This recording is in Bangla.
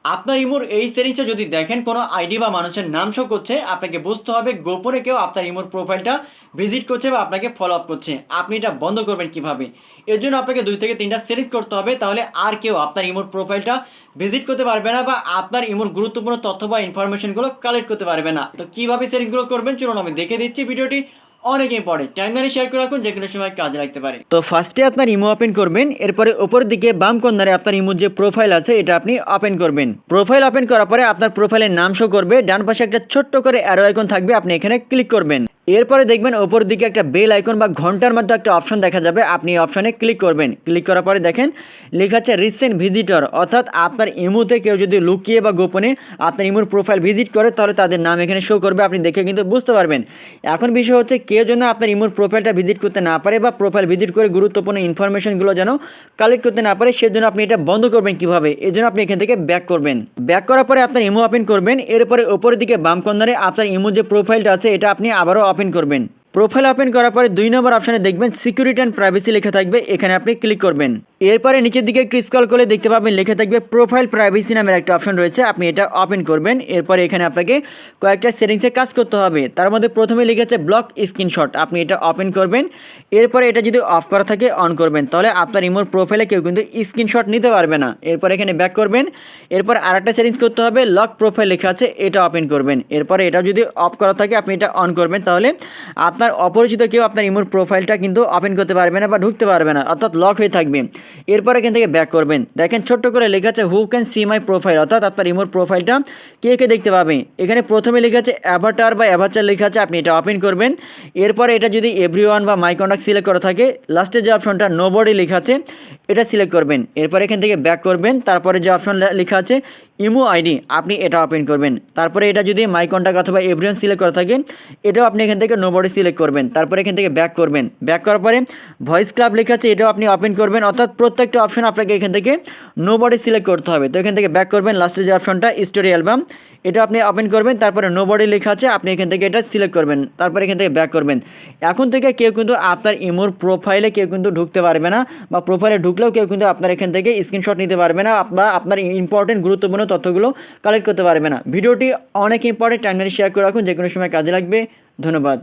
আপনার ইমোর এই সেটিংসে যদি দেখেন কোনো আইডি বা মানুষের নাম শো করছে, আপনাকে বুঝতে হবে গোপনে কেউ আপনার ইমোর প্রোফাইলটা ভিজিট করছে বা আপনাকে ফলো আপ করছে। আপনি এটা বন্ধ করবেন কিভাবে? এর জন্য আপনাকে 2 থেকে 3টা সেটিংস করতে হবে, তাহলে আর কেউ আপনার ইমোর প্রোফাইলটা ভিজিট করতে পারবে না বা আপনার ইমোর গুরুত্বপূর্ণ তথ্য বা ইনফরমেশনগুলো কালেক্ট করতে পারবে না। তো কীভাবে সেটিংসগুলো করবেন চলুন আমি দেখে দিচ্ছি। ভিডিওটি অনেক ইম্পর্টেন্ট, টাইমলাইনে শেয়ার করে রাখুন, যে কোনো সময় কাজে লাগতে পারে। তো ফার্স্টে আপনার ইমো ওপেন করবেন, এরপরে উপর দিকে বাম কর্নারে আপনার ইমোর যে প্রোফাইল আছে এটা আপনি ওপেন করবেন। প্রোফাইল ওপেন করার পরে আপনার প্রোফাইলের নাম শো করবে, ডান পাশে একটা ছোট্ট করে অ্যারো আইকন থাকবে, আপনি এখানে ক্লিক করবেন। এরপরে দেখবেন ওপর দিকে একটা বেল আইকন বা ঘন্টার মধ্যে একটা অপশন দেখা যাবে, আপনি এই অপশনে ক্লিক করবেন। ক্লিক করার পরে দেখেন লেখা আছে রিসেন্ট ভিজিটর, অর্থাৎ আপনার ইমোতে কেউ যদি লুকিয়ে বা গোপনে আপনার ইমোর প্রোফাইল ভিজিট করে তাহলে তাদের নাম এখানে শো করবে, আপনি দেখে কিন্তু বুঝতে পারবেন। এখন বিষয় হচ্ছে কেউ যেন আপনার ইমোর প্রোফাইলটা ভিজিট করতে না পারে বা প্রোফাইল ভিজিট করে গুরুত্বপূর্ণ ইনফরমেশনগুলো যেন কালেক্ট করতে না পারে, সেজন্য আপনি এটা বন্ধ করবেন কিভাবে? এর জন্য আপনি এখান থেকে ব্যাক করবেন। ব্যাক করার পরে আপনার ইমো ওপেন করবেন, এরপরে উপরের দিকে বাম কর্নারে আপনার ইমো যে প্রোফাইলটা আছে এটা আপনি আবারও ওপেন করবেন। প্রোফাইল ওপেন করার পরে 2 নম্বর অপশনে দেখবেন সিকিউরিটি অ্যান্ড প্রাইভেসি লেখা থাকবে, এখানে আপনি ক্লিক করবেন। এরপরে নিচের দিকে একটু স্ক্রল করলে দেখতে পাবেন লেখা থাকবে প্রোফাইল প্রাইভেসি নামের একটা অপশন রয়েছে, আপনি এটা ওপেন করবেন। এরপরে এখানে আপনাকে কয়েকটা সেটিংসে কাজ করতে হবে, তার মধ্যে প্রথমে লিখে আছে ব্লক স্ক্রিনশট, আপনি এটা ওপেন করবেন। এরপরে এটা যদি অফ করা থাকে অন করবেন, তাহলে আপনার ইমোর প্রোফাইলে কেউ কিন্তু স্ক্রিনশট নিতে পারবে না। এরপর এখানে ব্যাক করবেন, এরপর আরেকটা সেটিংস করতে হবে, লক প্রোফাইল লেখা আছে এটা ওপেন করবেন। এরপরে এটা যদি অফ করা থাকে আপনি এটা অন করবেন, তাহলে আপনার অপরিচিত কেউ আপনার ইমোর প্রোফাইলটা কিন্তু ওপেন করতে পারবে না বা ঢুকতে পারবে না, অর্থাৎ লক হয়ে থাকবে। এরপর এখান থেকে ব্যাক করবেন, দেখেন ছোট্ট করে লেখা আছে who can see my profile, অর্থাৎ আপনার ইমোর প্রোফাইলটা কে কে দেখতে পাবে। এখানে প্রথমে লেখা আছে অ্যাভাটার বা অ্যাভাচার লেখা আছে, আপনি এটা ওপেন করবেন। এরপরে এটা যদি এভরিওয়ান বা মাই কন্ট্যাক্ট সিলেক্ট করা থাকে, লাস্টে যে অপশনটা নোবডি লেখা আছে এটা সিলেক্ট করবেন। এরপর এখান থেকে ব্যাক করবেন, তারপরে যে অপশন লেখা আছে ইমো আইডি আপনি এটা ওপেন করবেন। তারপরে এটা যদি মাই কন্ট্যাক্ট অথবা এভরিওয়ান সিলেক্ট করা থাকে এটাও আপনি এখান থেকে নোবডি সিলেক্ট করবেন। তারপরে এখান থেকে ব্যাক করবেন, ব্যাক করার পরে ভয়েস ক্লাব লেখা আছে এটাও আপনি ওপেন করবেন, অর্থাৎ প্রত্যেকটা অপশন আপনাকে এখান থেকে নোবডি সিলেক্ট করতে হবে। তো এখান থেকে ব্যাক করবেন, লাস্টে যে অপশনটা স্টোরি অ্যালবাম এটা আপনি ওপেন করবেন। তারপরে নোবডি লেখা আছে আপনি এখান থেকে এটা সিলেক্ট করবেন, তারপরে এখান থেকে ব্যাক করবেন। এখন থেকে কেউ কিন্তু আপনার ইমোর প্রোফাইলে কেউ কিন্তু ঢুকতে পারবে না, বা প্রোফাইলে ঢুকলেও কেউ কিন্তু আপনার এখান থেকে স্ক্রিনশট নিতে পারবে না বা আপনার ইম্পর্টেন্ট গুরুত্বপূর্ণ তথ্যগুলো কালেক্ট করতে পারবে না। ভিডিওটি অনেক ইম্পর্টেন্ট, টাইমলাইনে শেয়ার করে রাখুন, যে কোনো সময় কাজে লাগবে। ধন্যবাদ।